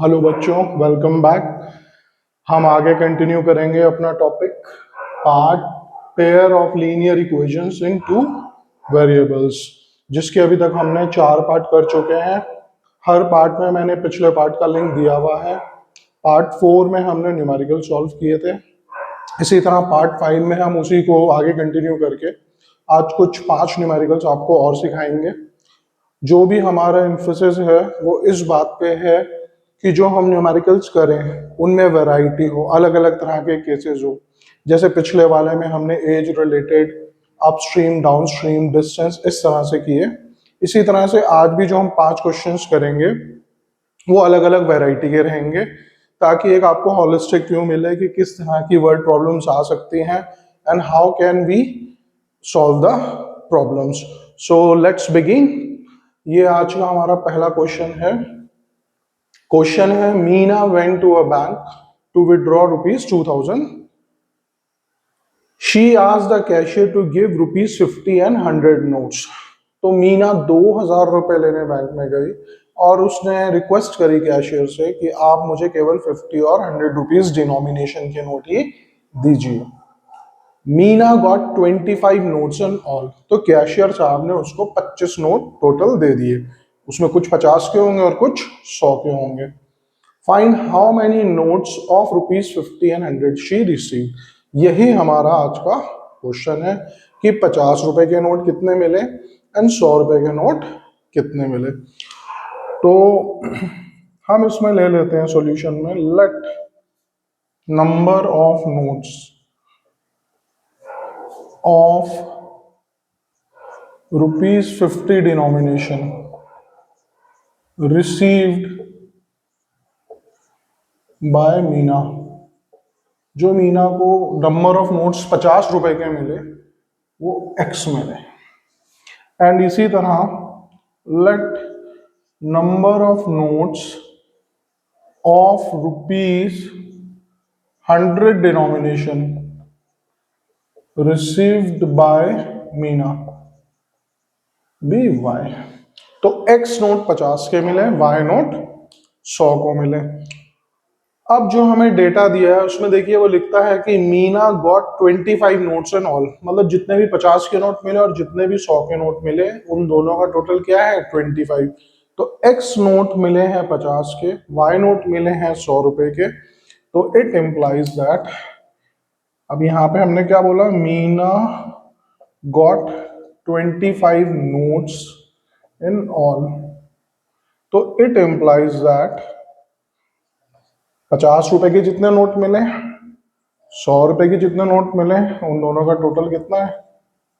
Hello बच्चों, welcome back. हम आगे कंटिन्यू करेंगे अपना topic part pair of linear equations in two variables, जिसके अभी तक हमने 4 पार्ट कर चुके हैं। हर पार्ट में मैंने पिछले पार्ट का लिंक दिया हुआ है। पार्ट 4 में हमने न्यूमेरिकल सॉल्व किए थे। इसी तरह पार्ट 5 में हम उसी को आगे कंटिन्यू करके आज कुछ 5 न्यूमेरिकल्स आपको और सिखाएंगे। जो भी हमारा एम्फोसिस है वो इस बात पे है कि जो हम न्यूमेरिकल्स करें उनमें वैरायटी हो, अलग अलग तरह के केसेस हो। जैसे पिछले वाले में हमने age related, upstream, downstream, distance, इस तरह से किए। इसी तरह से आज भी जो हम 5 क्वेश्चंस करेंगे वो अलग अलग वैरायटी के रहेंगे, ताकि एक आपको हॉलिस्टिक व्यू मिले कि किस तरह की वर्ड प्रॉब्लम्स आ सकती हैं and how can we solve the problems. So let's begin. ये आज का हमारा पहला क्वेश्चन है। क्वेश्चन है, Meena went to a bank to withdraw ₹2000. She asked the cashier to give ₹50 and 100 notes. तो मीना 2000 रुपए लेने बैंक में गई और उसने रिक्वेस्ट करी कैशियर से कि आप मुझे केवल 50 और 100 रुपीज डिनोमिनेशन के नोट ही दीजिए। Meena got 25 notes and all. तो कैशियर साहब ने उसको 25 नोट टोटल दे दिए। उसमें कुछ 50 के होंगे और कुछ 100 के होंगे। Find how many notes of ₹50 and 100 she receive. यही हमारा आज का क्वेश्चन है कि 50 रुपए के नोट कितने मिले एंड 100 रुपए के नोट कितने मिले। तो हम इसमें ले लेते हैं सॉल्यूशन में, late number of notes of ₹50 denomination received by Meena. जो मीना को नंबर ऑफ नोट्स 50 रुपए के मिले वो x मिले। एंड इसी तरह let number of notes of ₹100 denomination received by Meena be y. तो x नोट 50 के मिले, y नोट 100 को मिले। अब जो हमें डेटा दिया है उसमें देखिए वो लिखता है कि Meena got 25 notes and all, मतलब जितने भी 50 के नोट मिले और जितने भी 100 के नोट मिले उन दोनों का टोटल क्या है 25। तो x नोट मिले हैं 50 के, y नोट मिले हैं 100 रुपए के। तो इट इम्प्लाइज दैट, अब यहाँ पे हमने क्या बोला, Meena got 25 notes in all. तो इट इम्प्लाइज दैट 50 रुपए के जितने नोट मिले, 100 रुपए के जितने नोट मिले, उन दोनों का टोटल कितना है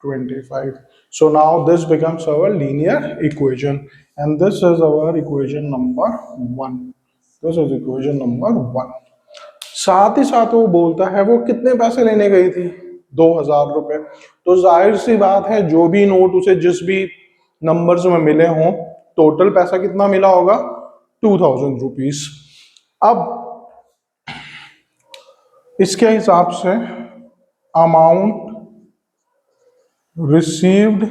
25। सो now this becomes our linear equation and this is our equation number 1। This is equation number 1। साथ ही साथ वो बोलता है वो कितने पैसे लेने गई थी, 2000 रुपए। तो जाहिर सी बात है जो भी नोट उसे जिस भी नंबर्स में मिले हों, टोटल पैसा कितना मिला होगा 2000 रुपीज। अब इसके हिसाब से amount received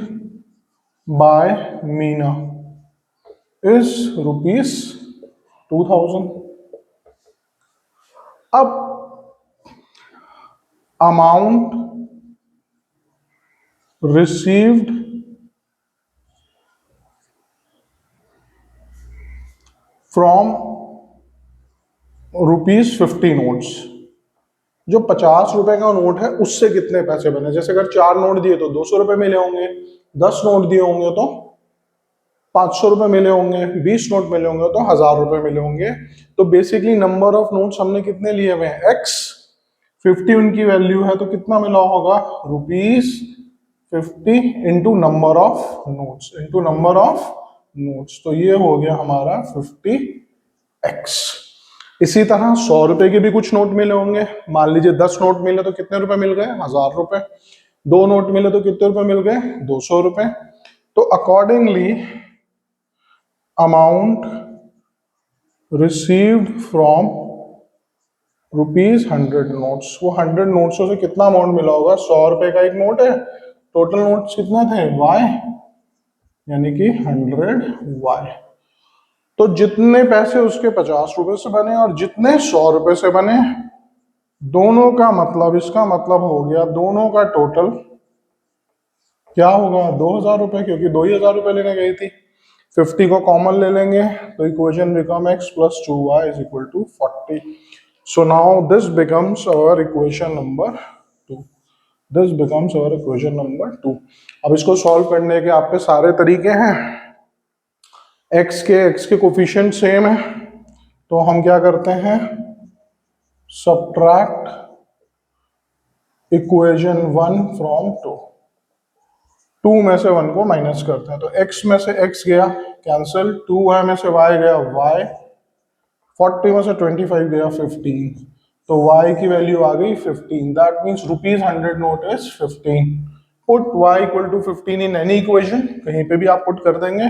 by Meena is ₹2000। अब अमाउंट रिसीव्ड फ्रॉम ₹50 नोट्स, जो 50 रुपए का नोट है उससे कितने पैसे बने। जैसे अगर 4 नोट दिए तो 200 रुपए मिले होंगे, 10 नोट दिए होंगे तो 500 रुपए मिले होंगे, 20 नोट मिले होंगे तो 1000 रुपए मिले होंगे। तो बेसिकली नंबर ऑफ नोट्स हमने कितने लिए हुए हैं x, 50 उनकी वैल्यू है तो कितना मिला होगा ₹50 into number of notes, into number of notes. तो ये हो गया हमारा 50x। इसी तरह 100 रुपए के भी कुछ नोट मिले होंगे। मान लीजिए 10 नोट मिले तो कितने रुपए मिल गए 1000 रुपए। 2 नोट मिले तो कितने रुपए मिल गए 200 रुपए। तो accordingly amount received from ₹100 notes, वो 100 नोट्सों से कितना अमाउंट मिला होगा, 100 रुपए का एक नोट है, टोटल नोट्स कितने थे y, यानी कि 100y। तो जितने पैसे उसके 50 रुपए से बने और जितने 100 रुपए से बने, दोनों का मतलब, इसका मतलब हो गया दोनों का टोटल क्या होगा, 2000 रुपए, क्योंकि 2000 रुपए लेने गई थी। 50 को कॉमन ले लेंगे तो equation become x plus 2y is equal to 40. So now this becomes our equation number 2. This becomes our equation number 2. अब इसको सॉल्व करने के आप पे सारे तरीके हैं। x के कोफिशिएंट सेम है, तो हम क्या करते हैं, सब्ट्रैक्ट इक्वेशन 1 फ्रॉम 2. 2 में से 1 को माइनस करते हैं, तो x में से x गया कैंसिल, 2y में से y गया y, 40 में से 25 गया 15, तो y की वैल्यू आ गई 15. That means ₹100 note is 15. Put y equal to 15 in any equation, कहीं पे भी आप पुट कर देंगे,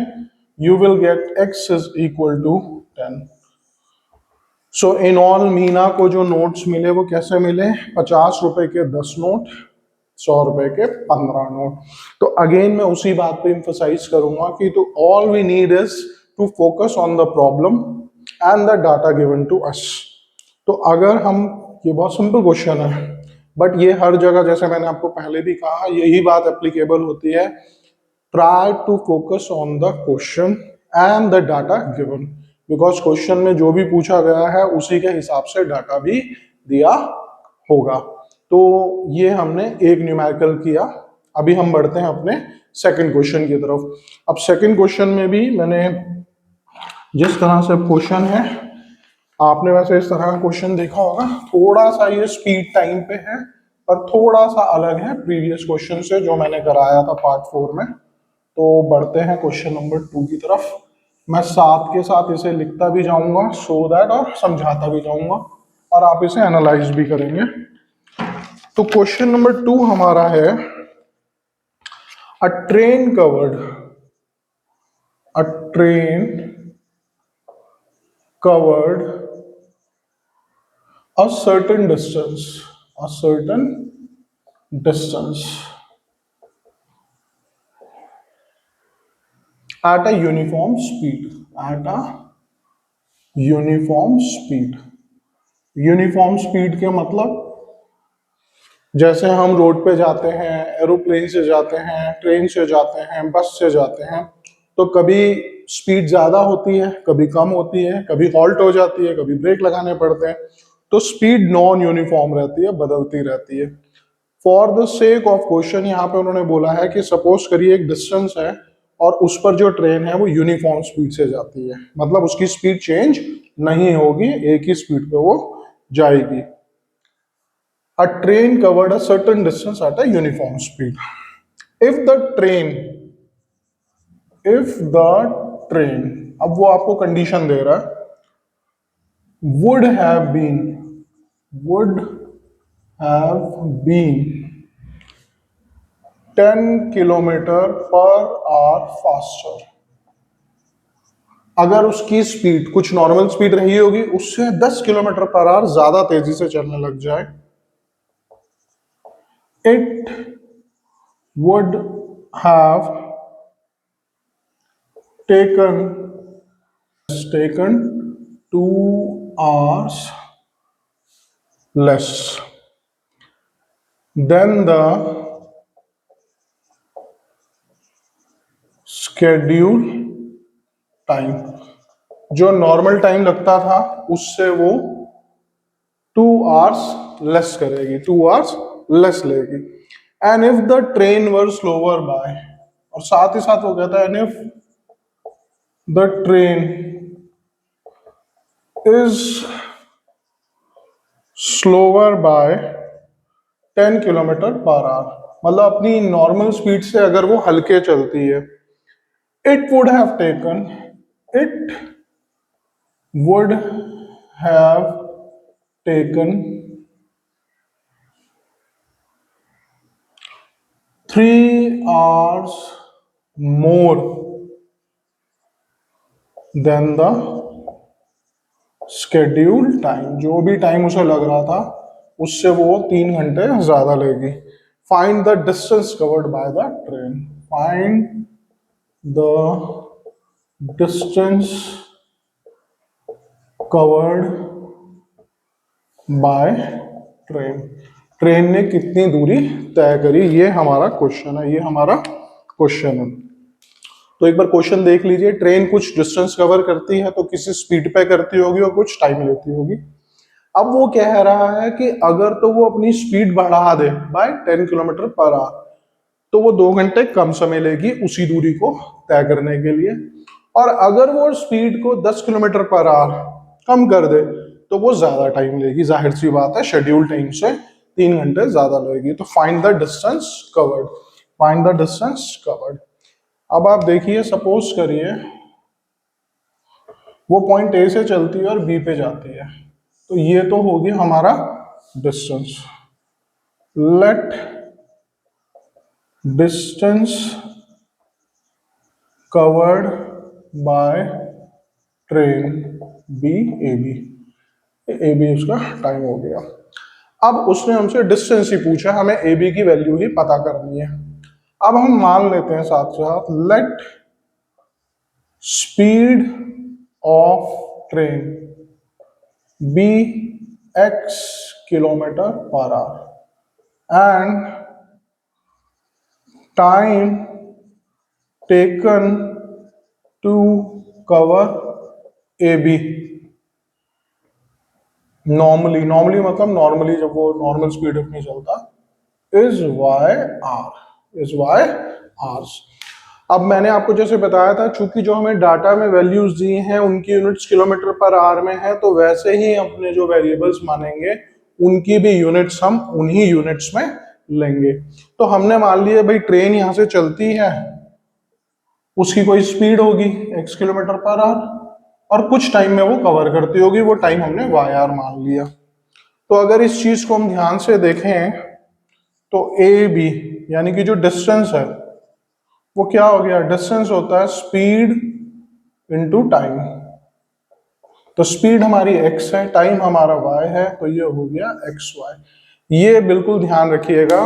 you will get x is equal to 10. So in all Meena को जो नोट्स मिले वो कैसे मिले, 50 रुपए के 10 नोट, 100 रुपए के 15 नोट. तो अगेन मैं उसी बात पे इंफोसाइज करूंगा कि तो all we need is to focus on the problem and the data given to us. तो अगर हम, ये बहुत सिंपल क्वेश्चन है, बट ये हर जगह, जैसे मैंने आपको पहले भी कहा, यही बात एप्लीकेबल होती है. Try to focus on the question and the data given, because question में जो भी पूछा गया है उसी के हिसाब से डाटा भी दिया होगा. तो ये हमने एक न्यूमेरिकल किया. अभी हम बढ़ते हैं अपने सेकंड क्वेश्चन की तरफ. अब सेकंड क्वेश्चन में भी मैंने जिस तरह से क्वेश्चन है, आपने वैसे इस तरह का क्वेश्चन देखा होगा, थोड़ा सा ये स्पीड टाइम पे है और थोड़ा सा अलग है प्रीवियस क्वेश्चन से जो मैंने कराया था पार्ट 4 में. तो बढ़ते हैं क्वेश्चन नंबर 2 की तरफ. मैं साथ के साथ इसे लिखता भी जाऊंगा सो दैट, और समझाता भी जाऊंगा और आप इसे एनालाइज भी करेंगे. तो क्वेश्चन नंबर 2 हमारा है, अ train covered a certain distance at a uniform speed के मतलब, जैसे हम रोड पे जाते हैं, एरोप्लेन से जाते हैं, ट्रेन से जाते हैं, बस से जाते हैं, तो कभी स्पीड ज्यादा होती है, कभी कम होती है, कभी हॉल्ट हो जाती है, कभी ब्रेक लगाने पड़ते हैं. तो स्पीड नॉन यूनिफॉर्म रहती है, बदलती रहती है. For the sake of question यहाँ पे उन्होंने बोला है कि सपोज करिए एक डिस्टेंस है और उस पर जो ट्रेन है वो यूनिफॉर्म स्पीड से जाती है, मतलब उसकी स्पीड चेंज नहीं होगी, एक ही स्पीड पे वो जाएगी. A train covered a certain distance at a uniform speed. If the train, अब वो आपको कंडीशन दे रहा है, would have been 10 kilometre per our faster. अगर उसकी स्पीड कुछ नॉर्मल स्पीड रही होगी, उससे 10 किलोमीटर पर आवर ज्यादा तेजी से चलने लग जाए, it would have taken 2 hours less than the schedule time. जो नॉर्मल टाइम लगता था उससे वो 2 hours लेस करेगी, 2 hours लेस लेगी. And if the train were slower by, और साथ ही साथ वो कहता है, and if the train is slower by 10 kilometre per hour, मतलब अपनी नॉर्मल स्पीड से अगर वो हल्के चलती है, it would have taken 3 hours more than the scheduled time. जो भी टाइम उसे लग रहा था उससे वो 3 घंटे ज्यादा लेगी. Find the distance covered by the train. Find the distance covered by train, train ने कितनी दूरी तय करी, ये हमारा क्वेश्चन है, ये हमारा क्वेश्चन है। तो एक बार क्वेश्चन देख लीजिए, ट्रेन कुछ डिस्टेंस कवर करती है तो किसी स्पीड पे करती होगी और कुछ टाइम लेती होगी। अब वो कह रहा है कि अगर तो वो अपनी स्पीड बढ़ा दे बाय 10 किलोमीटर पर आवर तो वो 2 घंटे कम समय लेगी उसी दूरी को तय करने के लिए, और अगर वो स्पीड को 10 किलोमीटर पर आवर कम कर दे तो वो ज्यादा टाइम लेगी। जाहिर सी बात है, शेड्यूल टाइम से 3 घंटे ज्यादा लगेगी। तो find the distance covered, find the distance covered. अब आप देखिए, सपोज करिए वो पॉइंट ए से चलती है और बी पे जाती है, तो ये तो हो गया हमारा distance. Let distance covered by train be A B, A B उसका टाइम हो गया। अब उसने हमसे डिस्टेंस ही पूछा, हमें ए बी की वैल्यू ही पता करनी है। अब हम मान लेते हैं साथ साथ, let speed of train be x kilometre per hour and time taken to cover A B. Normally, normally मतलब नॉर्मली जब वो नॉर्मल स्पीड में चलता, is y hour, is y hours. अब मैंने आपको जैसे बताया था, चूंकि जो हमें डाटा में वैल्यूज दी हैं उनकी यूनिट्स किलोमीटर पर आवर में है, तो वैसे ही अपने जो वेरिएबल्स मानेंगे उनकी भी यूनिट्स हम उन्हीं यूनिट्स में लेंगे। तो हमने मान लिया भाई ट्रेन यहां से चलती है, उसकी कोई स्पीड होगी x किलोमीटर पर आवर और कुछ टाइम में वो कवर करती होगी, वो टाइम हमने वाई आर मान लिया। तो अगर इस चीज को हम ध्यान से देखें तो ए बी यानी कि जो डिस्टेंस है वो क्या हो गया, डिस्टेंस होता है स्पीड इनटू टाइम। तो स्पीड हमारी x है, टाइम हमारा y है, तो ये हो गया एक्स वाई। ये बिल्कुल ध्यान रखिएगा।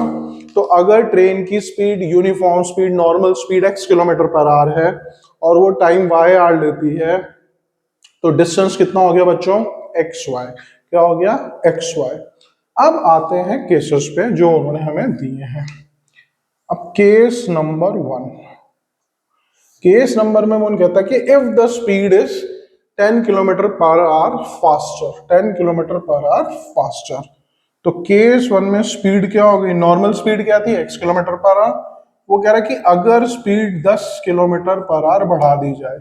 तो अगर ट्रेन की speed uniform speed, normal speed x kilometre per our है और वो टाइम y आर लेती है, तो डिस्टेंस कितना हो गया बच्चों, एक्स वाई। क्या हो गया, एक्स वाई। अब आते हैं केसेस पे जो उन्होंने हमें दिए हैं। अब केस नंबर 1, केस नंबर में वो कहता है कि if the speed is 10 kilometre per our faster, 10 kilometre per our faster. तो केस 1 में स्पीड क्या हो गई, नॉर्मल स्पीड क्या थी, x किलोमीटर पर आवर। वो कह रहा है कि अगर स्पीड 10 किलोमीटर पर आवर बढ़ा दी जाए,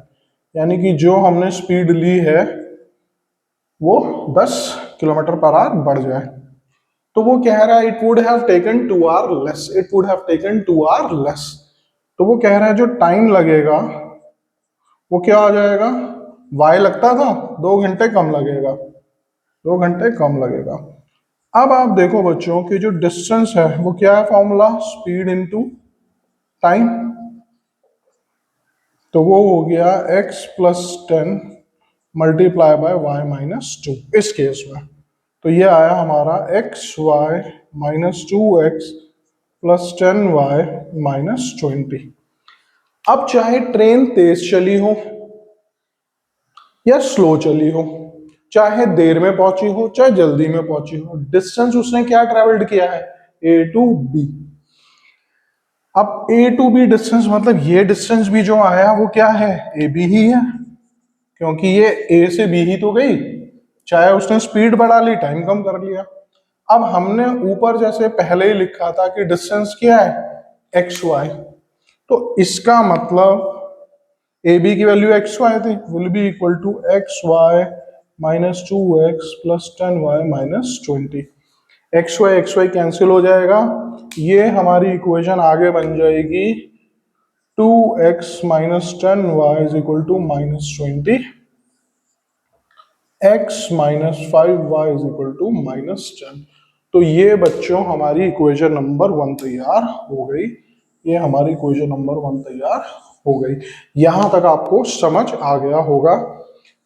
यानी कि जो हमने स्पीड ली है वो 10 किलोमीटर पर आवर बढ़ जाए, तो वो कह रहा है it would have taken 2 our less, it would have taken 2 our less. तो वो कह रहा है जो टाइम लगेगा वो क्या आ जाएगा, y लगता था 2 घंटे कम लगेगा, 2 घंटे कम लगेगा। अब आप देखो बच्चों कि जो डिस्टेंस है वो क्या है, फॉर्मूला स्पीड इनटू टाइम। तो वो हो गया x plus 10 multiply by y minus 2 इस केस में। तो ये आया हमारा x y minus 2x plus 10y minus 20। अब चाहे ट्रेन तेज चली हो या स्लो चली हो, चाहे देर में पहुंची हो चाहे जल्दी में पहुंची हो, डिस्टेंस उसने क्या ट्रेवल्ड किया है, ए टू बी। अब ए टू बी डिस्टेंस मतलब ये डिस्टेंस भी जो आया वो क्या है, ए बी ही है, क्योंकि ये ए से बी ही तो गई, चाहे उसने स्पीड बढ़ा ली टाइम कम कर लिया। अब हमने ऊपर जैसे पहले ही लिखा था कि डिस्टेंस क्या है, एक्स वाई, तो इसका मतलब ए बी की वैल्यू एक्स वाई थी, will be equal to x y minus 2x plus 10y minus 20। X y cancel हो जाएगा, ये हमारी इक्वेशन आगे बन जाएगी 2x minus 10y is equal to minus 20, x minus 5y is equal to minus 10। तो ये बच्चों हमारी इक्वेशन नंबर 1 तैयार हो गई, ये हमारी इक्वेशन नंबर 1 तैयार हो गई। यहां तक आपको समझ आ गया होगा।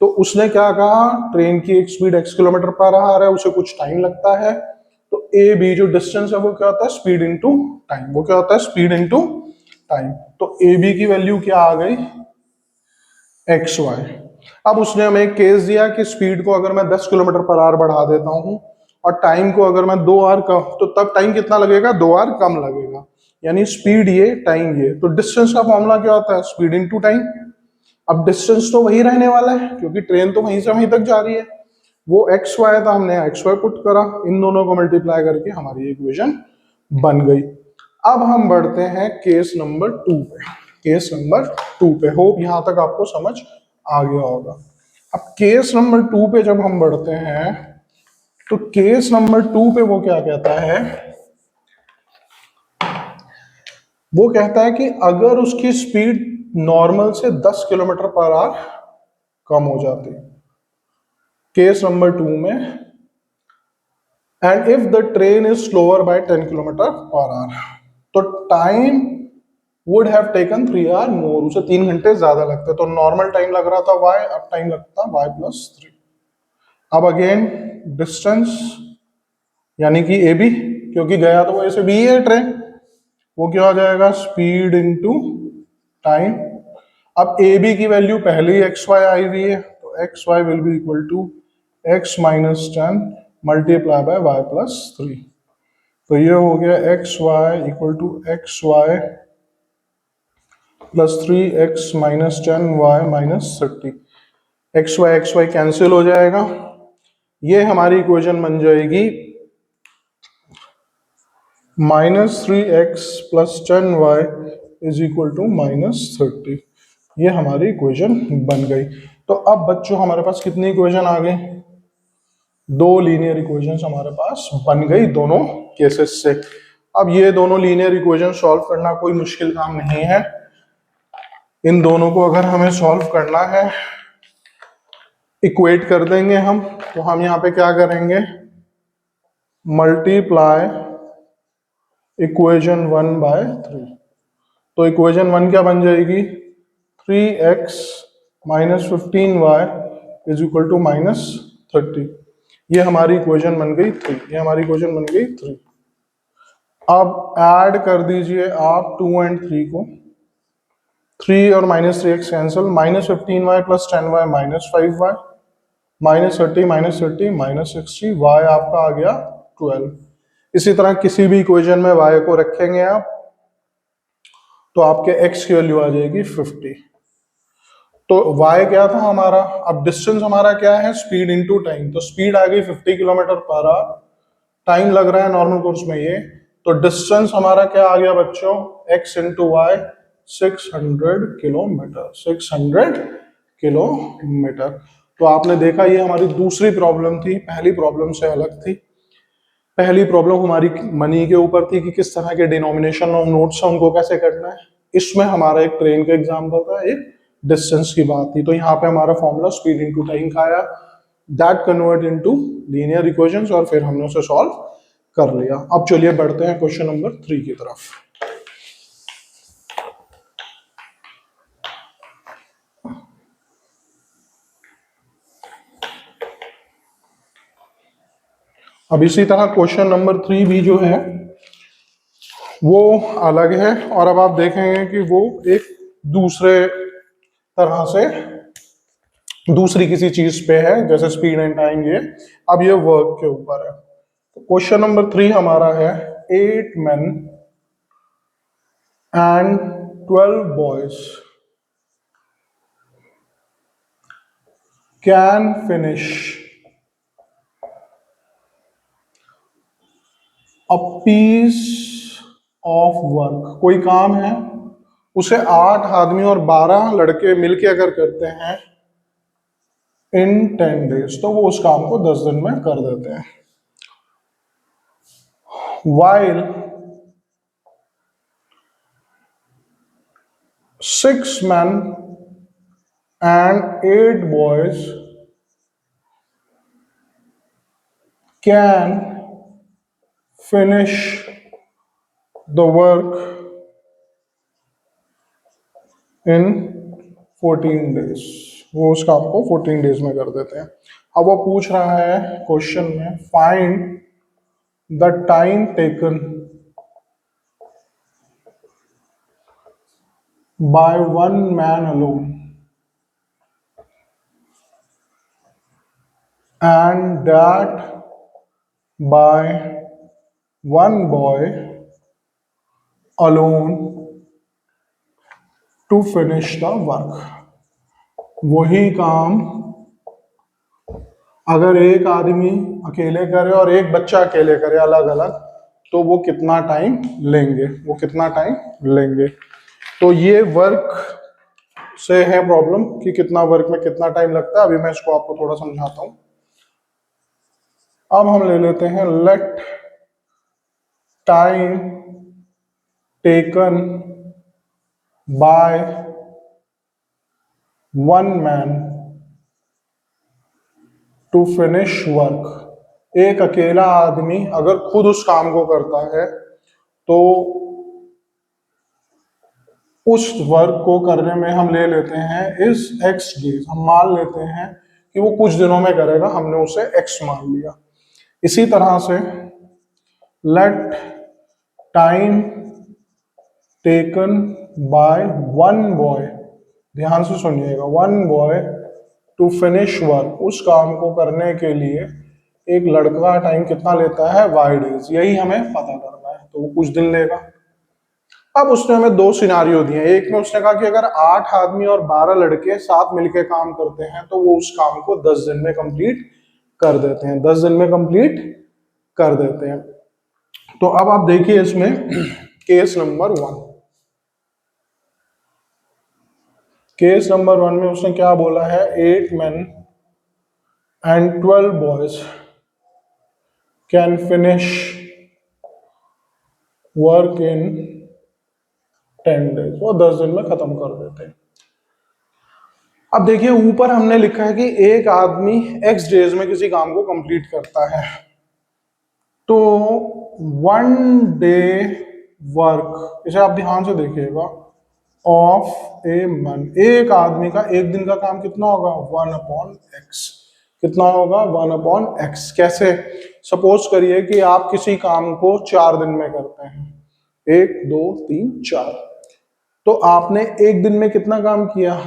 तो उसने क्या कहा, ट्रेन की एक speed x kilometre per our है, उसे कुछ टाइम लगता है, तो ए बी जो डिस्टेंस है वो क्या होता है, स्पीड इनटू टाइम, वो क्या होता है, स्पीड इनटू टाइम। तो ए बी की वैल्यू क्या आ गई, एक्स वाई। अब उसने हमें एक केस दिया कि स्पीड को अगर मैं 10 किलोमीटर पर आवर बढ़ा देता हूँ और टाइम को अगर मैं 2 आवर कम, तो तब टाइम कितना लगेगा, 2 आवर कम लगेगा। यानी स्पीड ये, टाइम ये। तो डिस्टेंस का फॉर्मूला क्या होता है, स्पीड इनटू टाइम। अब डिस्टेंस तो वही रहने वाला है क्योंकि ट्रेन तो वहीं से वहीं तक जा रही है। वो एक्स वाई था, हमने एक्स वाई पुट करा, इन दोनों को मल्टीप्लाई करके हमारी इक्वेशन बन गई। अब हम बढ़ते हैं केस नंबर 2 पे। केस नंबर 2 पे, होप यहां तक आपको समझ आ गया होगा। अब केस नंबर 2 पे जब हम बढ़ते हैं तो केस नंबर 2 पे वो क्या कहता है, वो कहता है कि अगर उसकी स्पीड नॉर्मल से 10 किलोमीटर पर आवर कम हो जाती, केस नंबर 2 में, and if the train is slower by 10 kilometre per hour, तो time would have taken 3 hour more, उसे 3 घंटे ज्यादा लगते। तो नॉर्मल टाइम लग रहा था y, अब टाइम लगता y+3। अब अगेन डिस्टेंस यानी कि ए बी, क्योंकि गया तो वो ऐसे बी है ट्रेन, वो क्या हो जाएगा, स्पीड इनटू टाइम। अब ए बी की वैल्यू पहले ही एक्स वाई आई हुई है, तो x y will be equal to x-10 multiply by y+3। तो ये हो गया x y equal to x y+3 x-10 y-30। X y cancel हो जाएगा, ये हमारी इक्वेशन बन जाएगी -3x+10y इज इक्वल टू -30। ये हमारी इक्वेशन बन गई। तो अब बच्चों हमारे पास कितनी इक्वेशन आ गई, 2 लीनियर इक्वेशंस हमारे पास बन गई दोनों केसेस से। अब ये दोनों लीनियर इक्वेशन सॉल्व करना कोई मुश्किल काम नहीं है। इन दोनों को अगर हमें सॉल्व करना है, इक्वेट कर देंगे हम, तो हम यहाँ पे क्या करेंगे, मल्टीप्लाई इक्वेशन 1/3। तो इक्वेशन 1 क्या बन जाएगी, 3x-15y इज इक्वल टू -30। ये हमारी इक्वेशन बन गई 3, ये हमारी इक्वेशन बन गई 3। अब ऐड कर दीजिए आप 2 और 3 को, 3 और -3x cancel, -15y+10y -5y, -30 -60 y आपका आ गया 12। इसी तरह किसी भी इक्वेशन में y को रखेंगे आप, तो आपके x की वैल्यू आ जाएगी 50। तो y क्या था हमारा, अब डिस्टेंस हमारा क्या है, स्पीड इनटू टाइम। तो स्पीड आ गई 50 किलोमीटर पर आवर, टाइम लग रहा है नॉर्मल कोर्स में ये, तो डिस्टेंस हमारा क्या आ गया बच्चों, x into y, 600 kilometre, 600 kilometre. तो आपने देखा ये हमारी दूसरी प्रॉब्लम थी, पहली प्रॉब्लम से अलग थी। पहली प्रॉब्लम हमारी मनी के ऊपर थी कि किस तरह के डिनोमिनेशन और नोट्स है उनको कैसे करना है। इसमें हमारा एक ट्रेन का एग्जाम्पल था, एक डिस्टेंस की बात थी। तो यहाँ पे हमारा फॉर्मूला स्पीड इनटू टाइम का आया, that convert into linear equations, और फिर हमने उसे सॉल्व कर लिया। अब चलिए बढ़ते हैं क्वेश्चन नंबर 3 की तरफ। अब इसी तरह क्वेश्चन नंबर 3 भी जो है वो अलग है, और अब आप देखेंगे कि वो एक दूसरे तरह से दूसरी किसी चीज पे है, जैसे स्पीड एंड टाइम। ये अब ये वर्क के ऊपर है। क्वेश्चन नंबर 3 हमारा है, 8 men and 12 boys can finish a piece of work। कोई काम है, उसे 8 आदमी और 12 लड़के मिलके अगर करते हैं in 10 days, तो वो उस काम को 10 दिन में कर देते हैं। while 6 men and 8 boys can finish the work in 14 days। वो उस काम को 14 डेज में कर देते हैं। अब वो पूछ रहा है क्वेश्चन में, find the time taken by one man alone and that by one boy alone to finish the work. वही काम अगर एक आदमी अकेले करे और एक बच्चा अकेले करे अलग अलग, तो वो कितना टाइम लेंगे, वो कितना टाइम लेंगे। तो ये वर्क से है प्रॉब्लम कि कितना वर्क में कितना टाइम लगता है। अभी मैं इसको आपको थोड़ा समझाता हूं। अब हम ले लेते हैं let time taken by one man to finish work. एक अकेला आदमी अगर खुद उस काम को करता है तो उस वर्क को करने में हम ले लेते हैं इस एक्स डेज। हम मान लेते हैं कि वो कुछ दिनों में करेगा, हमने उसे एक्स मान लिया। इसी तरह से let time taken by one boy, ध्यान से सुनिएगा, one boy to finish work, उस काम को करने के लिए एक लड़का का टाइम कितना लेता है, वाई डेज, यही हमें पता करना है। तो वो कुछ दिन लेगा। अब उसने हमें दो सिनारियो दिए। एक में उसने कहा कि अगर 8 आदमी और 12 लड़के साथ मिलकर काम करते हैं तो वो उस काम को 10 दिन में कंप्लीट कर देते हैं, 10 दिन में कंप्लीट कर देते हैं। तो अब आप देखिए इसमें केस नंबर 1। केस नंबर 1 में उसने क्या बोला है, 8 men and 12 boys can finish work in 10 days, वो 10 दिन में खत्म कर देते हैं। अब देखिए ऊपर हमने लिखा है कि एक आदमी x डेज में किसी काम को कंप्लीट करता है, तो 1 डे वर्क, इसे आप ध्यान से देखिएगा, ऑफ ए मन, एक आदमी का एक दिन का काम कितना होगा, 1/x। कितना होगा, 1/x। कैसे, सपोज करिए कि आप किसी काम को 4 दिन में करते हैं, 1 2 3 4, तो आपने एक दिन में कितना काम किया,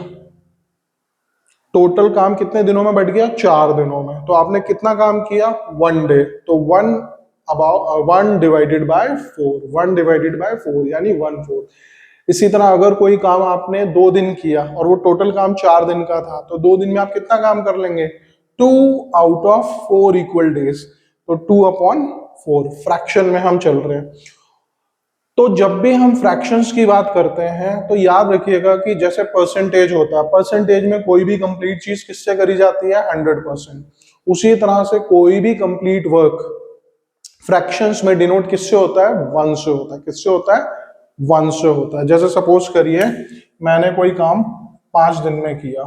टोटल काम कितने दिनों में बढ़ गया, 4 दिनों में। तो आपने कितना काम किया, 1 डे, तो 1 डिवाइडेड बाय 4, 1 डिवाइडेड बाय 4 यानी 1/4। इसी तरह अगर कोई काम आपने 2 दिन किया और वो टोटल काम 4 दिन का था, तो 2 दिन में आप कितना काम कर लेंगे, 2 आउट ऑफ 4 इक्वल डेज, तो 2/4। फ्रैक्शन में हम चल रहे हैं, तो जब भी हम फ्रैक्शंस की बात करते हैं तो याद रखिएगा कि जैसे परसेंटेज होता है, परसेंटेज में कोई भी कंप्लीट चीज किससे करी जाती है, 100%। उसी तरह से कोई भी कंप्लीट वर्क फ्रैक्शंस में डिनोट किससे होता है, 1 से होता है। किससे होता है, 1 से होता है। जैसे सपोज करिए मैंने कोई काम 5 दिन में किया,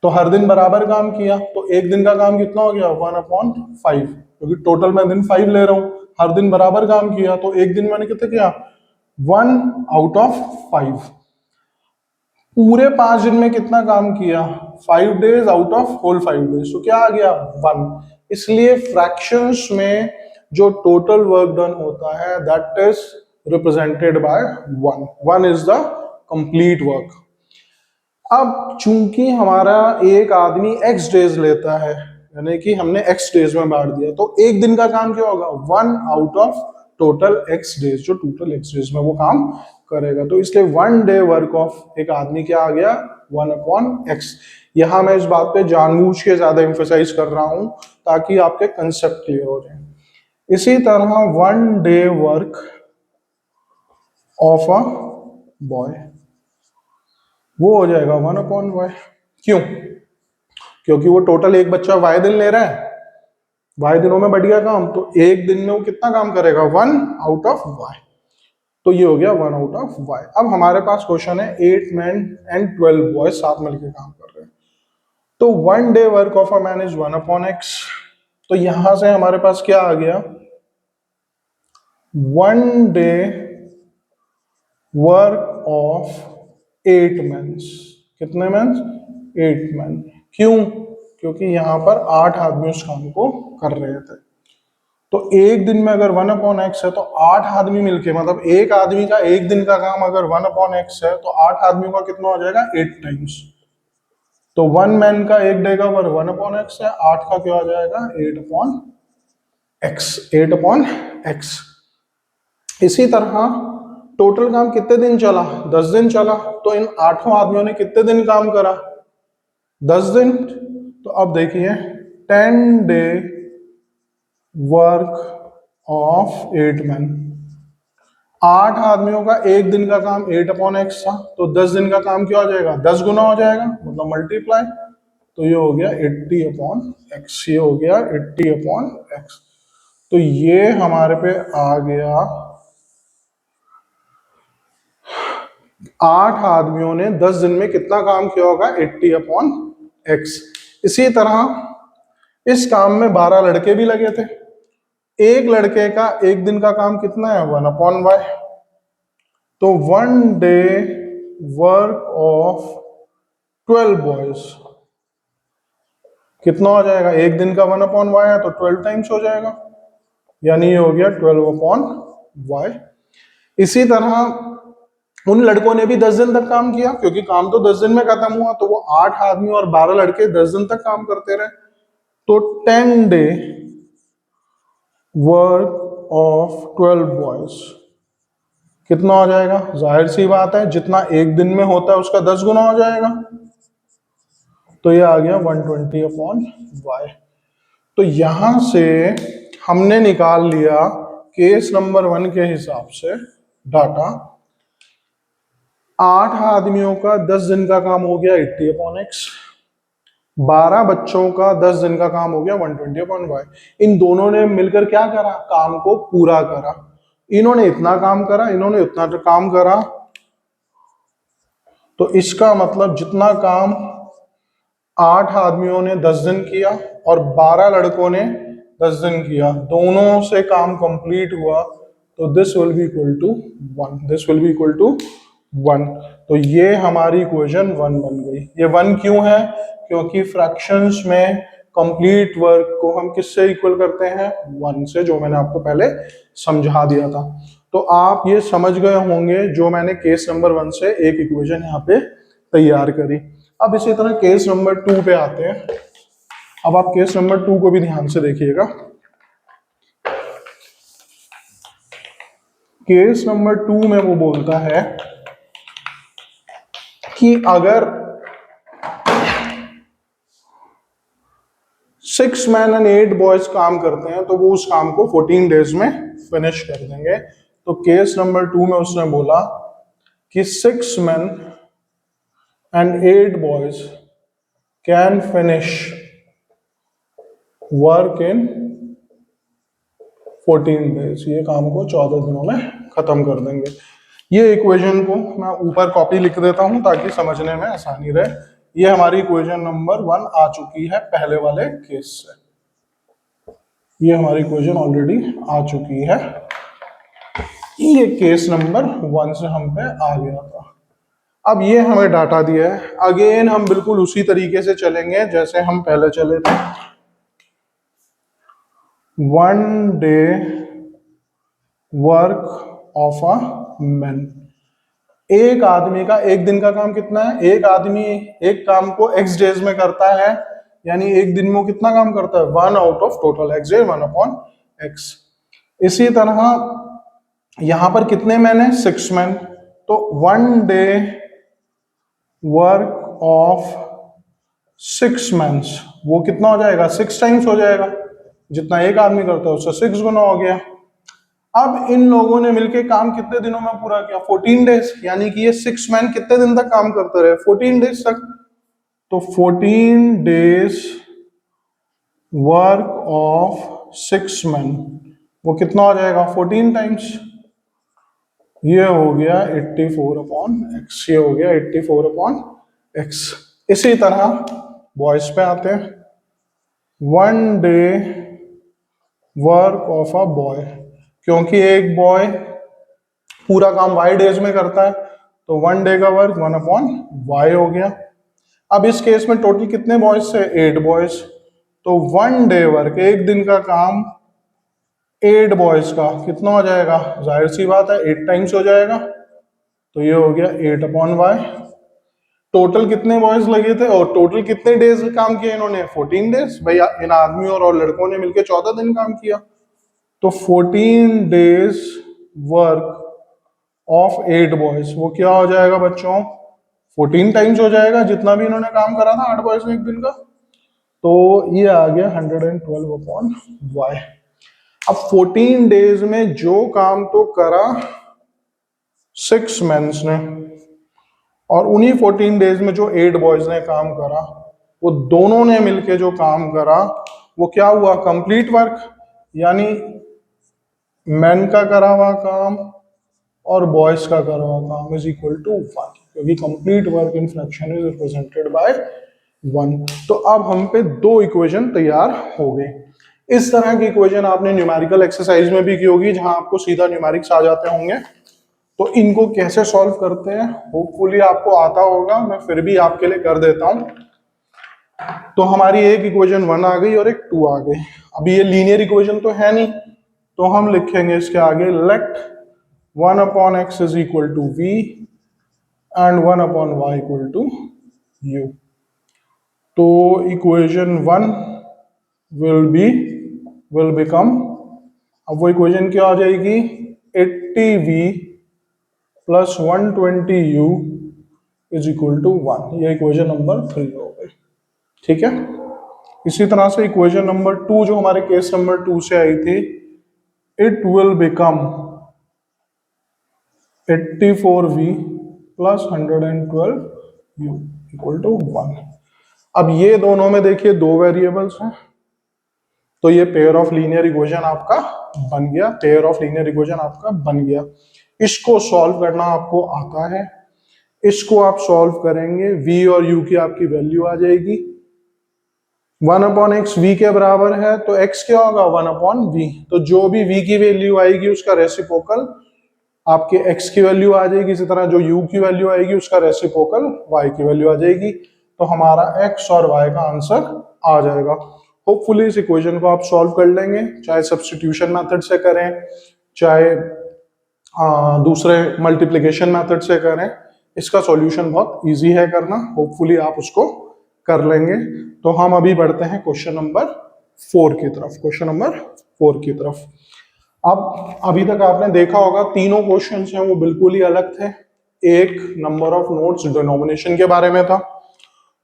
तो हर दिन बराबर काम किया, तो एक दिन का काम कितना हो गया, 1/5, क्योंकि टोटल मैं दिन 5 ले रहा हूं। हर दिन बराबर काम किया तो एक दिन मैंने कितना किया, 1/5। पूरे 5 दिन में कितना काम किया, 5 days out of whole 5 days, तो क्या आ गया, 1। इसलिए फ्रैक्शंस में जो टोटल वर्क डन होता है that is represented by 1। 1 is the complete work. अब चूंकि हमारा एक आदमी x डेज लेता है, यानी कि हमने x डेज में बांट दिया, तो एक दिन का काम क्या होगा, 1 out of total x days, जो टोटल x डेज में वो काम करेगा। तो इसलिए 1 डे वर्क ऑफ एक आदमी क्या आ गया, 1/x। यहां मैं इस बात पे जानबूझ के ज्यादा एम्फेसाइज कर रहा हूं ताकि आपके कंसेप्ट क्लियर हो जाए। इसी तरह 1 day work of a boy, वो हो जाएगा 1/y। क्यों, क्योंकि वो टोटल एक बच्चा y दिन ले रहा है, y दिनों में बढ़ गया काम, तो एक दिन में वो कितना काम करेगा, 1 आउट ऑफ y। तो ये हो गया 1 आउट ऑफ y। अब हमारे पास क्वेश्चन है 8 men and 12 बॉयज साथ मिलकर काम कर रहे हैं, तो 1 day work of a man is 1/x। तो यहां से हमारे पास क्या आ गया, 1 डे वर्क ऑफ 8 men। कितने men, 8 men। क्यों, क्योंकि यहां पर 8 आदमी उस काम को कर रहे थे। तो एक दिन में अगर 1/x है तो 8 आदमी मिलके, मतलब एक आदमी का एक दिन का काम अगर 1/x है तो 8 आदमियों का कितना हो जाएगा, 8 टाइम्स। तो 1 मैन का 1 डे का वर्क 1/x है, 8 का क्या आ जाएगा 8/x, 8/x। इसी तरह टोटल काम कितने दिन चला, 10 दिन चला, तो इन 8 आदमियों ने कितने दिन काम करा, 10 दिन। तो अब देखिए 10 डे वर्क ऑफ 8 मैन, 8 आदमियों का एक दिन का काम 8/x था, तो 10 दिन का काम क्या हो जाएगा, 10 गुना हो जाएगा, मतलब मल्टीप्लाई। तो ये हो गया 80/x, ये हो गया 80/x। तो ये हमारे पे आ गया 8 आदमियों ने 10 दिन में कितना काम किया होगा, 80/x। इसी तरह इस काम में 12 लड़के भी लगे थे, एक लड़के का एक दिन का काम कितना है 1/y। तो 1 डे वर्क ऑफ 12 बॉयज कितना हो जाएगा, एक दिन का 1/y है तो 12 टाइम्स हो जाएगा, यानी ये हो गया 12/y। इसी तरह उन लड़कों ने भी 10 दिन तक काम किया, क्योंकि काम तो 10 दिन में खत्म हुआ, तो वो 8 आदमी और 12 लड़के 10 दिन तक काम करते रहे। तो 10 डे वर्क ऑफ 12 बॉयज कितना हो जाएगा, जाहिर सी बात है जितना एक दिन में होता है उसका 10 गुना हो जाएगा, तो ये आ गया 120/y। तो यहां से हमने निकाल लिया केस नंबर 1 के हिसाब से डाटा, 8 आदमियों का 10 दिन का काम हो गया 80/x, 12 बच्चों का 10 दिन का काम हो गया 120/y। इन दोनों ने मिलकर क्या करा, काम को पूरा करा। इन्होंने इतना काम करा, इन्होंने उतना काम करा, तो इसका मतलब जितना काम 8 आदमियों ने 10 दिन किया और 12 लड़कों ने 10 दिन किया, दोनों से काम कंप्लीट हुआ, तो this will be equal to 1, this will be equal to 1। तो ये हमारी इक्वेशन 1 बन गई। ये 1 क्यों है, क्योंकि फ्रैक्शंस में कंप्लीट वर्क को हम किससे इक्वल करते हैं, 1 से, जो मैंने आपको पहले समझा दिया था। तो आप ये समझ गए होंगे जो मैंने केस नंबर 1 से एक इक्वेशन यहाँ पे तैयार करी। अब इसी तरह केस नंबर 2 पे आते हैं। अब आप केस नंबर 2 को भी ध्यान से देखिएगा। केस नंबर 2 में वो बोलता है कि अगर 6 मैन एंड 8 बॉयज काम करते हैं तो वो उस काम को 14 डेज में फिनिश कर देंगे। तो केस नंबर 2 में उसने बोला कि 6 man and 8 boys can finish work in 14 days, ये काम को 14 दिनों में खत्म कर देंगे। ये इक्वेशन को मैं ऊपर कॉपी लिख देता हूं ताकि समझने में आसानी रहे। ये हमारी इक्वेशन नंबर 1 आ चुकी है पहले वाले केस से, ये हमारी इक्वेशन ऑलरेडी आ चुकी है। ये केस नंबर 1 से हम पे आ गया था। अब ये हमें डाटा दिया है, अगेन हम बिल्कुल उसी तरीके से चलेंगे जैसे हम पहले चले थे। 1 day work of a man, एक आदमी का एक दिन का काम कितना है, एक आदमी एक काम को x डेज में करता है, यानी एक दिन में वो कितना काम करता है, 1 out of total x day 1/x। इसी तरह यहां पर कितने मैन है, 6 मैन, तो 1 डे वर्क ऑफ 6 मैन, वो कितना हो जाएगा, 6 टाइम्स हो जाएगा, जितना एक आदमी करता है उससे 6 गुना हो गया। अब इन लोगों ने मिलके काम कितने दिनों में पूरा किया, 14 डेज, यानी कि ये 6 मैन कितने दिन तक काम करते रहे, 14 डेज तक। तो 14 डेज वर्क ऑफ 6 मैन, वो कितना हो जाएगा, 14 टाइम्स, ये हो गया 84/x, ये हो गया 84/x। इसी तरह बॉयज पे आते हैं। 1 day work of a boy, क्योंकि एक बॉय पूरा काम y डेज में करता है, तो 1 डे का वर्क 1/y हो गया। अब इस केस में टोटल कितने बॉयज थे, 8 बॉयज, तो 1 डे वर्क, एक दिन का काम 8 बॉयज का कितना हो जाएगा, जाहिर सी बात है 8 टाइम्स हो जाएगा, तो ये हो गया 8/y। टोटल कितने बॉयज लगे थे और टोटल कितने डेज काम किया इन्होंने? 14 डेज। भाई इन आदमियों और लड़कों ने मिलकर 14 दिन काम किया, तो 14 डेज वर्क ऑफ 8 बॉयज, वो क्या हो जाएगा बच्चों? 14 टाइम्स हो जाएगा जितना भी इन्होंने काम करा था 8 बॉयज ने एक दिन का। तो ये आ गया 112 अपॉन वाई। अब 14 डेज में जो काम तो करा 6 मेंस ने, और उन्हीं 14 डेज में जो 8 बॉयज ने काम करा, वो दोनों ने मिलके जो काम करा वो क्या हुआ? Complete work. यानी मैन का करा हुआ काम और बॉयज का करा हुआ काम इज इक्वल टू 1, क्योंकि complete work in fraction is represented by 1। तो अब हम पे 2 इक्वेशन तैयार हो गए। इस तरह की इक्वेशन आपने न्यूमेरिकल एक्सरसाइज में भी की होगी, जहां आपको सीधा न्यूमेरिक्स आ जाते होंगे। तो इनको कैसे सॉल्व करते हैं होपफुली आपको आता होगा, मैं फिर भी आपके लिए कर देता हूं। तो हमारी एक इक्वेशन 1 आ गई और एक 2 आ गई। अभी ये लीनियर इक्वेशन तो है नहीं, तो हम लिखेंगे इसके आगे let 1 upon x is equal to v and 1 upon y equal to u. तो इक्वेशन 1 विल बिकम, अब वो इक्वेशन क्या हो जाएगी? 80v plus 120u is equal to 1। ये इक्वेशन नंबर 3 हो गई। ठीक है, इसी तरह से इक्वेशन नंबर 2 जो हमारे केस नंबर 2 से आई थी, it will become 84v plus 112u equal to 1। अब ये दोनों में देखिए 2 वेरिएबल्स हैं, तो ये पेयर ऑफ लीनियर इक्वेशन आपका बन गया, पेयर ऑफ लीनियर इक्वेशन आपका बन गया। इसको सॉल्व करना आपको आता है, इसको आप सॉल्व करेंगे, v और u की आपकी वैल्यू आ जाएगी। 1 अपॉन एक्स वी के बराबर है, तो x क्या होगा? 1 अपॉन वी। तो जो भी v की वैल्यू आएगी उसका रेसिप्रोकल आपके x की वैल्यू आ जाएगी, इसी तरह जो u की वैल्यू आएगी उसका रेसिप्रोकल y की वैल्यू आ जाएगी। तो हमारा x और y का आंसर आ जाएगा। होपफुली इस इक्वेशन को आप सॉल्व कर लेंगे, चाहे सब्स्टिट्यूशन मेथड से करें, चाहे दूसरे मल्टीप्लिकेशन मेथड से करें। इसका सॉल्यूशन बहुत इजी है करना, होपफुली आप उसको कर लेंगे। तो हम अभी बढ़ते हैं क्वेश्चन नंबर 4 की तरफ। क्वेश्चन नंबर 4 की तरफ, अब अभी तक आपने देखा होगा तीनों क्वेश्चंस हैं वो बिल्कुल ही अलग थे। एक नंबर ऑफ नोड्स डिनोमिनेशन के बारे में था,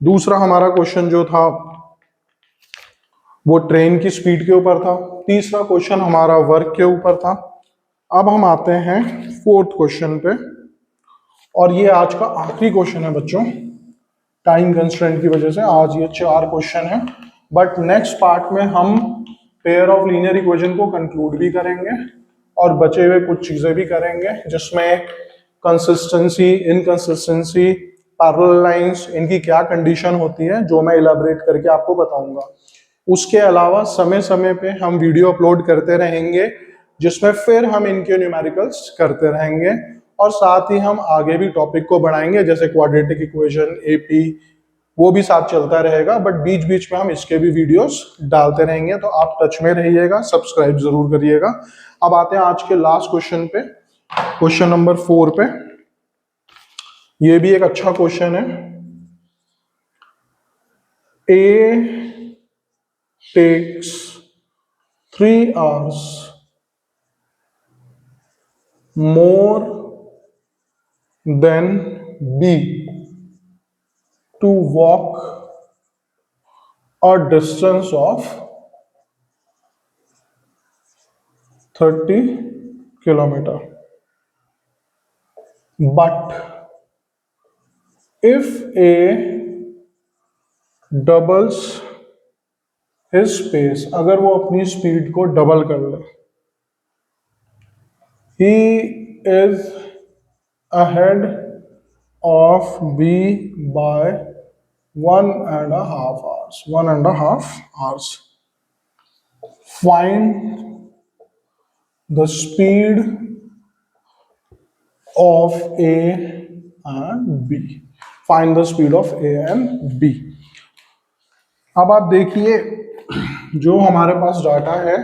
दूसरा हमारा क्वेश्चन जो था वो ट्रेन की स्पीड के ऊपर था, तीसरा क्वेश्चन हमारा वर्क के ऊपर था। अब हम आते हैं 4th क्वेश्चन पे, और ये आज का आखिरी क्वेश्चन है बच्चों। टाइम कंस्ट्रेंट की वजह से आज ये 4 क्वेश्चन है, बट नेक्स्ट पार्ट में हम पेयर ऑफ लीनियर इक्वेशन को कंक्लूड भी करेंगे और बचे हुए कुछ चीजें भी करेंगे, जिसमें कंसिस्टेंसी, इनकंसिस्टेंसी, पैरेलल लाइंस, इनकी क्या कंडीशन होती है जो मैं इलाबरेट करके आपको बताऊंगा। उसके अलावा समय समय पे हम वीडियो अपलोड करते रहेंगे, जिसमें फिर हम इनके न्यूमेरिकल्स करते रहेंगे, और साथ ही हम आगे भी टॉपिक को बढ़ाएंगे, जैसे क्वाड्रेटिक इक्वेशन, एपी, वो भी साथ चलता रहेगा, बट बीच बीच में हम इसके भी वीडियोस डालते रहेंगे। तो आप टच में रहिएगा, सब्सक्राइब जरूर करिएगा। अब आते हैं आज के लास्ट क्वेश्चन पे, क्वेश्चन नंबर 4 पे। ये भी एक अच्छा क्वेश्चन है। ए takes 3 hours more than B to walk a distance of 30 kilometer. But if A doubles his pace, अगर वो अपनी स्पीड को डबल कर ले, he is ahead of B by 1.5 hours. 1.5 hours. Find the speed of A and B. Find the speed of A and B. अब आप देखिए, जो हमारे पास डाटा है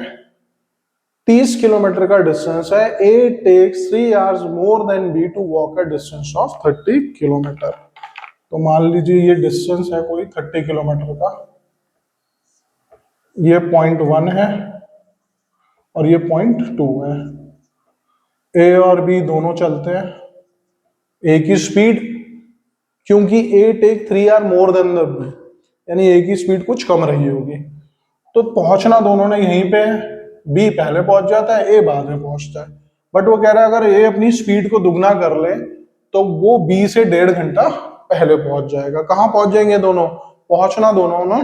30 किलोमीटर का डिस्टेंस है। A takes 3 hours more than B to walk a distance of 30 kilometre. तो मान लीजिए ये डिस्टेंस है कोई 30 किलोमीटर का, ये पॉइंट 1 है और ये पॉइंट 2 है। ए और बी दोनों चलते हैं एक ही स्पीड, क्योंकि A take 3 hour more than the B, यानी ए की स्पीड कुछ कम रही होगी, तो पहुंचना दोनों ने यहीं पे है। बी पहले पहुंच जाता है, ए बाद में पहुंचता है। बट वो कह रहा है अगर ए अपनी स्पीड को दुगना कर ले तो वो बी से 1.5 घंटा पहले पहुंच जाएगा। कहाँ पहुंच जाएंगे दोनों? पहुंचना दोनों ने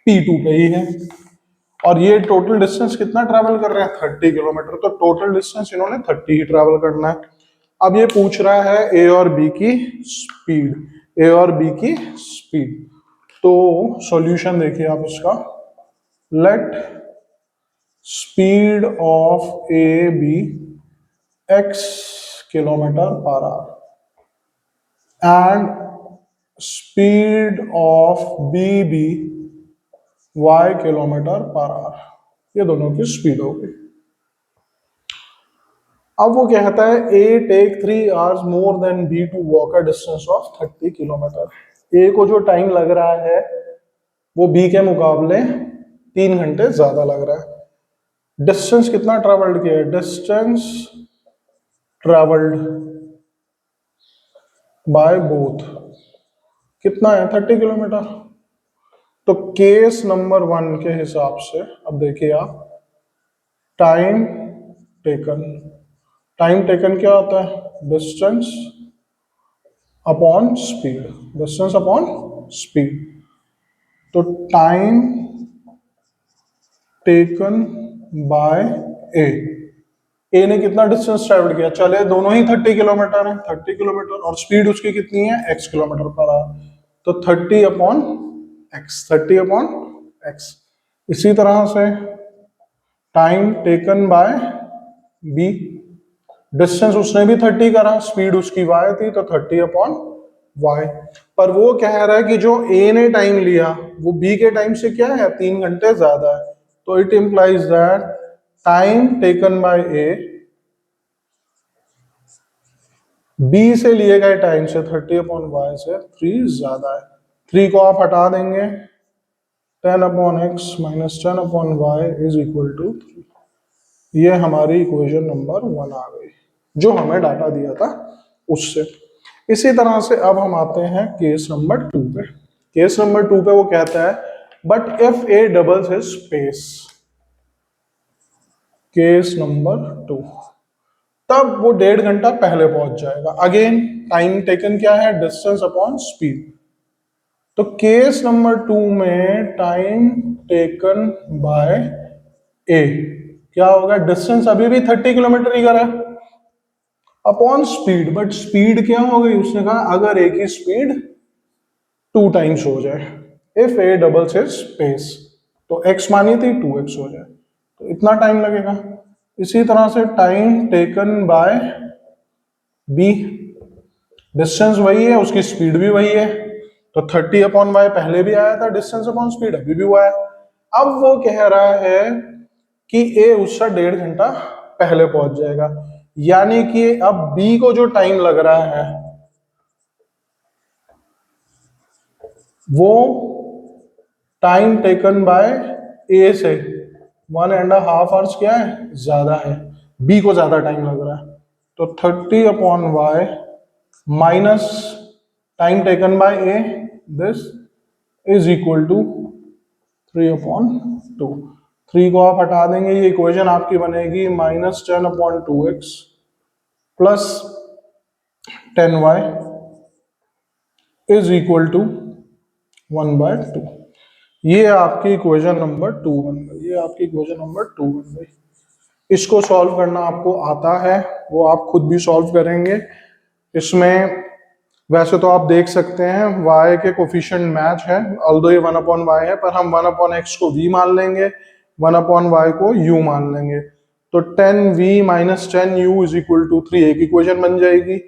P2 पे ही है। और ये टोटल डिस्टेंस कितना ट्रैवल कर रहे हैं? 30 किलोमीटर। तो टोटल डिस्टेंस इन्होंने 30 ही ट्रैवल करना है। अब ये पूछ रहा है ए और बी की स्पीड, ए और बी की स्पीड। तो सॉल्यूशन देखिए आप इसका, let speed of A B x kilometre per hour and speed of B B y kilometre per hour, ये दोनों की स्पीड होगी। अब वो कहता है A take 3 hours more than B to walk a distance of 30 किलोमीटर। ए को जो टाइम लग रहा है वो बी के मुकाबले 3 घंटे ज्यादा लग रहा है। डिस्टेंस कितना ट्रेवल्ड किया है? डिस्टेंस ट्रेवल्ड बाय बोथ कितना है? 30 किलोमीटर। तो केस नंबर 1 के हिसाब से अब देखिए आप, टाइम टेकन, टाइम टेकन क्या होता है? Distance upon speed, distance upon speed. तो टाइम टेकन बाय ए ने कितना डिस्टेंस ट्रेवल किया? चले दोनों ही 30 किलोमीटर है, 30 किलोमीटर, और स्पीड उसकी कितनी है? x kilometre per hour. तो 30 अपॉन x, 30 अपॉन x। इसी तरह से time taken by B, distance उसने भी 30 करा, स्पीड उसकी y थी, तो 30 अपॉन y। पर वो कह रहा है कि जो a ने टाइम लिया वो b के टाइम से क्या है? 3 घंटे ज्यादा है। तो it implies that time taken by A B से लिए गए टाइम से 30 अपॉन वाई से 3 ज्यादा है। 3 को आप हटा देंगे, 10 upon x minus 10 upon y is equal to 3। ये हमारी इक्वेशन नंबर 1 आ गई जो हमें डाटा दिया था उससे। इसी तरह से अब हम आते हैं केस नंबर 2 पे। केस नंबर 2 पे वो कहता है but if A doubles his space, case number 2, तब वो 1.5 घंटा पहले पहुंच जाएगा। अगेन टाइम टेकन क्या है? Distance upon speed. तो केस नंबर 2 में टाइम टेकन बाय ए क्या होगा? डिस्टेंस अभी भी 30 किलोमीटर ही करा है अपॉन स्पीड, बट स्पीड क्या हो गई? उसने कहा अगर ए की स्पीड 2 टाइम्स हो जाए, if A doubles his space, तो x मानी थी 2x हो जाए, तो इतना टाइम लगेगा। इसी तरह से time taken by B, distance वही है, उसकी स्पीड भी वही है, तो 30 अपॉन वाई पहले भी आया था, डिस्टेंस अपॉन स्पीड अभी भी हुआ है। अब वो कह रहा है कि ए उससे 1.5 घंटा पहले पहुंच जाएगा, यानी कि अब बी को जो टाइम लग रहा है वो टाइम टेकन बाय ए से 1.5 आवर्स क्या है? ज्यादा है, बी को ज्यादा टाइम लग रहा है। तो 30 upon y minus time taken by A, this is equal to 3 upon 2। 3 को आप हटा देंगे, ये इक्वेशन आपकी बनेगी minus 10 upon 2x plus 10y is equal to 1/2। ये आपकी इक्वेशन नंबर 2 बन गई, ये आपकी इक्वेशन नंबर 2 बन गई। इसको सॉल्व करना आपको आता है, वो आप खुद भी सॉल्व करेंगे। इसमें वैसे तो आप देख सकते हैं y के कोफिशिएंट मैच है, ऑल्दो ये 1/y है, पर हम 1/x को v मान लेंगे, 1/y को u मान लेंगे। तो 10v minus 10u is equal to 3 एक इक्वेशन बन जाएगी।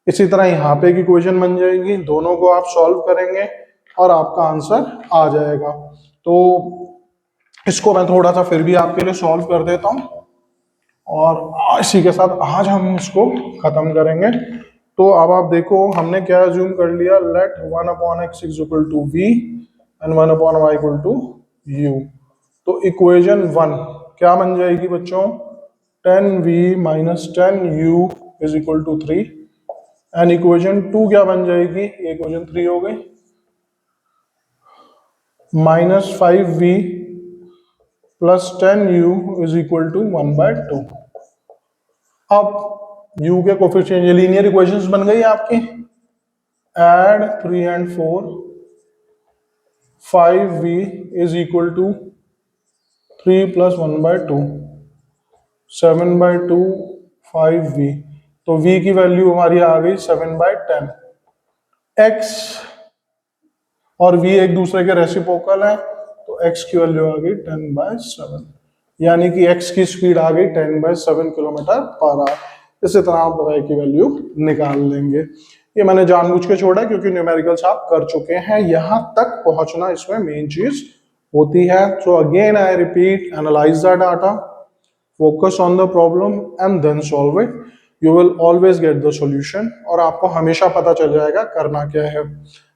इसी तरह यहाँ पे एक इक्वेशन बन जाएगी, दोनों को आप सॉल्व करेंगे और आपका आंसर आ जाएगा। तो इसको मैं थोड़ा सा फिर भी आपके लिए सॉल्व कर देता हूँ और इसी के साथ आज हम इसको खत्म करेंगे। तो अब आप देखो हमने क्या अज्यूम कर लिया, let 1/x is equal to v and 1/y equal to u। तो इक्वेशन 1 क्या बन जाएगी बच्चों, 10v minus 10u is equal to 3। And equation 2 क्या बन जाएगी, इक्वेशन 3 हो गई, minus 5v plus 10u is equal to 1/2। अब u के कोफिशिएंट, ये लीनियर इक्वेशंस बन गई आपकी। Add 3 and 4, 5v is equal to 3 plus 1/2, 7/2 5v। तो v की वैल्यू हमारी आ गई 7/10। x और v एक दूसरे के रेसिप्रोकल है, तो x की वैल्यू आ गई 10/7, यानी कि x की स्पीड आ गई 10/7 किलोमीटर पर आवर। इसी तरह आप y की वैल्यू निकाल लेंगे। ये मैंने जानबूझ के छोड़ा क्योंकि न्यूमेरिकल्स आप कर चुके हैं, यहां तक पहुंचना इसमें मेन चीज होती है। So again I repeat, analyse the data, focus on the problem and then solve it, you will always get the solution. और आपको हमेशा पता चल जाएगा करना क्या है।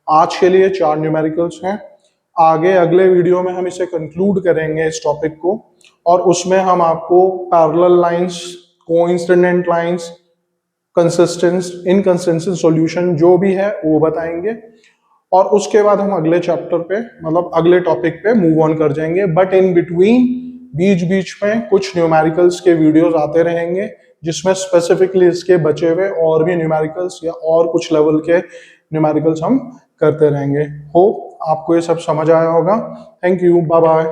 आज के लिए 4 न्यूमेरिकल्स हैं, आगे अगले वीडियो में हम इसे कंक्लूड करेंगे इस टॉपिक को, और उसमें हम आपको parallel lines, coincident lines, consistent inconsistent solution जो भी है वो बताएंगे। और उसके बाद हम अगले चैप्टर पे, मतलब अगले टॉपिक पे मूव ऑन कर जाएंगे। बट इन बिटवीन, बीच बीच में कुछ न्यूमेरिकल्स के वीडियोस आते रहेंगे जिसमें स्पेसिफिकली इसके बचे हुए और भी न्यूमेरिकल्स या और कुछ लेवल के न्यूमेरिकल्स हम करते रहेंगे। होप आपको ये सब समझ आया होगा। Thank you, bye bye.